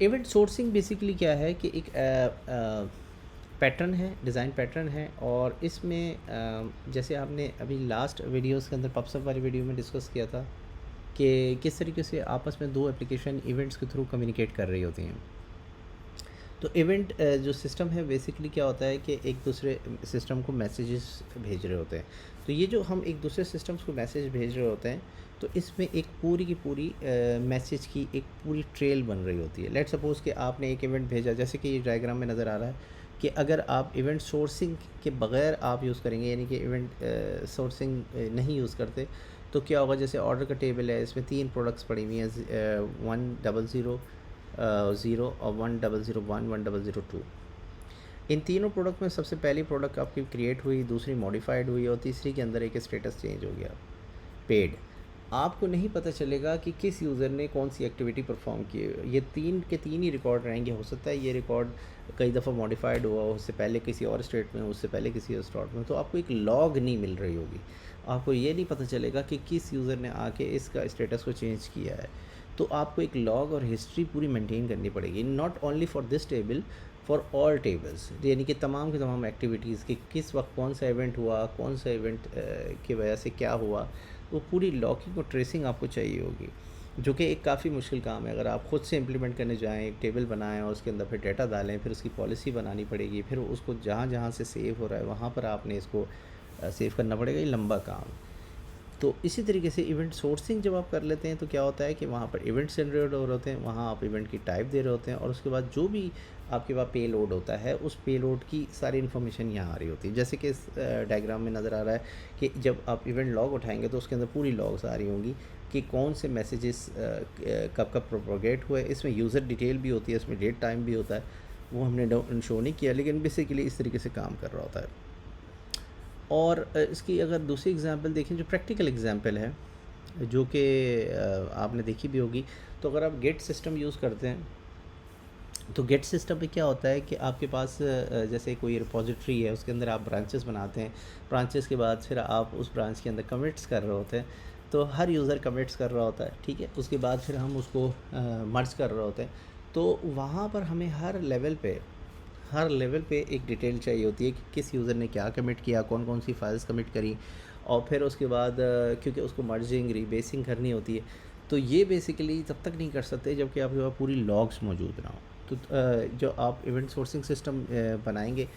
Event sourcing basically क्या है कि एक पैटर्न है, डिज़ाइन पैटर्न है, और इसमें जैसे आपने अभी लास्ट वीडियोस के अंदर पब्सअप वाली वीडियो में डिस्कस किया था कि किस तरीके से आपस में दो एप्लीकेशन इवेंट्स के थ्रू कम्युनिकेट कर रही होती हैं। तो इवेंट जो सिस्टम है बेसिकली क्या होता है कि एक दूसरे सिस्टम को मैसेजेस भेज रहे होते हैं। तो ये जो हम एक दूसरे सिस्टम्स को मैसेज भेज रहे होते हैं, तो इसमें एक पूरी की पूरी मैसेज की एक पूरी ट्रेल बन रही होती है। लेट सपोज़ कि आपने एक इवेंट भेजा, जैसे कि ये डायग्राम में नज़र आ रहा है कि अगर आप इवेंट सोर्सिंग के बगैर आप यूज़ करेंगे, यानी कि इवेंट सोर्सिंग नहीं यूज़ करते, तो क्या होगा, जैसे ऑर्डर का टेबल है, इसमें 3 प्रोडक्ट्स पड़ी हुई हैं, 100 ज़ीरो और 1001 1002। इन तीनों प्रोडक्ट में सबसे पहली प्रोडक्ट आपकी क्रिएट हुई, दूसरी मॉडिफाइड हुई और तीसरी के अंदर एक स्टेटस चेंज हो गया, पेड। आपको नहीं पता चलेगा कि किस यूज़र ने कौन सी एक्टिविटी परफॉर्म की है। ये तीन के तीन ही रिकॉर्ड रहेंगे। हो सकता है ये रिकॉर्ड कई दफ़ा मॉडिफाइड हुआ, उससे पहले किसी और स्टेट में, उससे पहले किसी और स्टेट में, तो आपको एक लॉग नहीं मिल रही होगी। आपको ये नहीं पता चलेगा कि किस यूज़र ने आके इसका स्टेटस को चेंज किया है। तो आपको एक लॉग और हिस्ट्री पूरी मेंटेन करनी पड़ेगी, not only for this table, for all tables, यानी कि तमाम के तमाम एक्टिविटीज़ कि किस वक्त कौन सा इवेंट हुआ, कौन सा इवेंट की वजह से क्या हुआ, वो पूरी लॉकिंग और ट्रेसिंग आपको चाहिए होगी, जो कि एक काफ़ी मुश्किल काम है। अगर आप ख़ुद से इम्प्लीमेंट करने जाएँ, एक टेबल बनाएं और उसके अंदर फिर डेटा डालें, फिर उसकी पॉलिसी बनानी पड़ेगी, फिर उसको जहाँ जहाँ से सेव हो रहा है वहाँ पर आपने इसको सेव करना पड़ेगा। ये लंबा काम है। तो इसी तरीके से इवेंट सोर्सिंग जब आप कर लेते हैं तो क्या होता है कि वहाँ पर इवेंट जनरेट हो रहे होते हैं, वहाँ आप इवेंट की टाइप दे रहे होते हैं, और उसके बाद जो भी आपके पास पे लोड होता है, उस पे लोड की सारी इन्फॉर्मेशन यहाँ आ रही होती है। जैसे कि इस डायग्राम में नज़र आ रहा है कि जब आप इवेंट लॉग उठाएंगे तो उसके अंदर पूरी लॉग्स आ रही होंगी कि कौन से मैसेजेस कब कब प्रोपोगेट हुए। इसमें यूज़र डिटेल भी होती है, इसमें डेट टाइम भी होता है, वो हमने शो नहीं किया, लेकिन बेसिकली इस तरीके से काम कर रहा होता है। और इसकी अगर दूसरी एग्जांपल देखें, जो प्रैक्टिकल एग्जांपल है, जो कि आपने देखी भी होगी, तो अगर आप गेट सिस्टम यूज़ करते हैं, तो गेट सिस्टम में क्या होता है कि आपके पास जैसे कोई रिपॉजिटरी है, उसके अंदर आप ब्रांचेस बनाते हैं। ब्रांचेस के बाद फिर आप उस ब्रांच के अंदर कमिट्स कर रहे होते हैं, तो हर यूज़र कमिट्स कर रहा होता है, ठीक है। उसके बाद फिर हम उसको मर्ज कर रहे होते हैं। तो वहाँ पर हमें हर लेवल पे एक डिटेल चाहिए होती है कि किस यूज़र ने क्या कमिट किया, कौन कौन सी फाइल्स कमिट करी, और फिर उसके बाद क्योंकि उसको मर्जिंग रीबेसिंग करनी होती है, तो ये बेसिकली तब तक नहीं कर सकते जबकि आपके पास पूरी लॉग्स मौजूद ना हो। तो जो आप इवेंट सोर्सिंग सिस्टम बनाएंगे,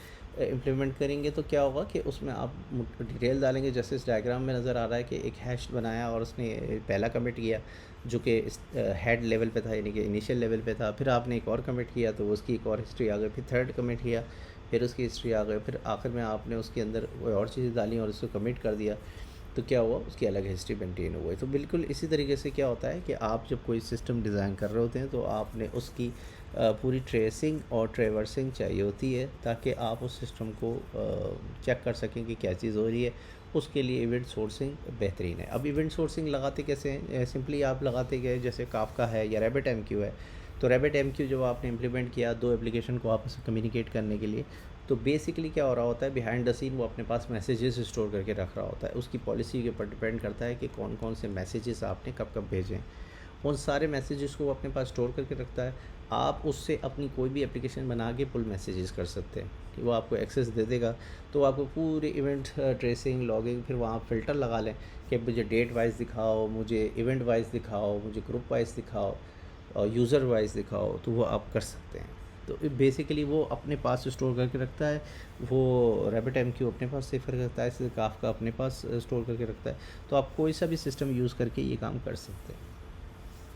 इम्प्लीमेंट करेंगे, तो क्या होगा कि उसमें आप डिटेल डालेंगे। जैसे इस डायग्राम में नज़र आ रहा है कि एक हैश बनाया और उसने पहला कमिट किया जो कि हेड लेवल पे था, यानी कि इनिशियल लेवल पे था। फिर आपने एक और कमिट किया तो उसकी एक और हिस्ट्री आ गई, फिर थर्ड कमिट किया, फिर उसकी हिस्ट्री आ गई, फिर आखिर में आपने उसके अंदर कोई और चीज़ें डाली और उसको कमिट कर दिया, तो क्या हुआ, उसकी अलग हिस्ट्री मेंटेन हो गई। तो बिल्कुल इसी तरीके से क्या होता है कि आप जब कोई सिस्टम डिज़ाइन कर रहे होते हैं तो आपने उसकी पूरी ट्रेसिंग और ट्रेवर्सिंग चाहिए होती है, ताकि आप उस सिस्टम को चेक कर सकें कि क्या चीज़ हो रही है। उसके लिए इवेंट सोर्सिंग बेहतरीन है। अब इवेंट सोर्सिंग लगाते कैसे हैं? सिंपली आप लगाते गए, जैसे काफका है या रैबिट एमक्यू है। तो रैबिट एमक्यू जब आपने इम्प्लीमेंट किया दो एप्लीकेशन को आपस में कम्युनिकेट करने के लिए, तो बेसिकली क्या हो रहा होता है, बिहाइंड द सीन वो अपने पास मैसेजेस स्टोर करके रख रहा होता है। उसकी पॉलिसी के ऊपर डिपेंड करता है कि कौन कौन से मैसेजेस आपने कब कब भेजें। उन सारे मैसेजेस को वो अपने पास स्टोर करके रखता है। आप उससे अपनी कोई भी एप्लीकेशन बना के पुल मैसेजेस कर सकते हैं कि वो आपको एक्सेस दे देगा। तो आपको पूरे इवेंट ट्रेसिंग, लॉगिंग, फिर वहाँ फ़िल्टर लगा लें कि मुझे डेट वाइज दिखाओ, मुझे इवेंट वाइज दिखाओ, मुझे ग्रुप वाइज दिखाओ और यूज़र वाइज दिखाओ, तो वो आप कर सकते हैं। तो बेसिकली वो अपने पास स्टोर करके रखता है, वो रैबिट एमक्यू अपने पास सेव करके रखता है, इससे काफका अपने पास स्टोर करके रखता है। तो आप कोई सा भी सिस्टम यूज़ करके ये काम कर सकते हैं,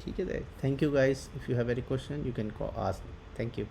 ठीक है। Thank you guys. If you have any question you can ask. Thank you.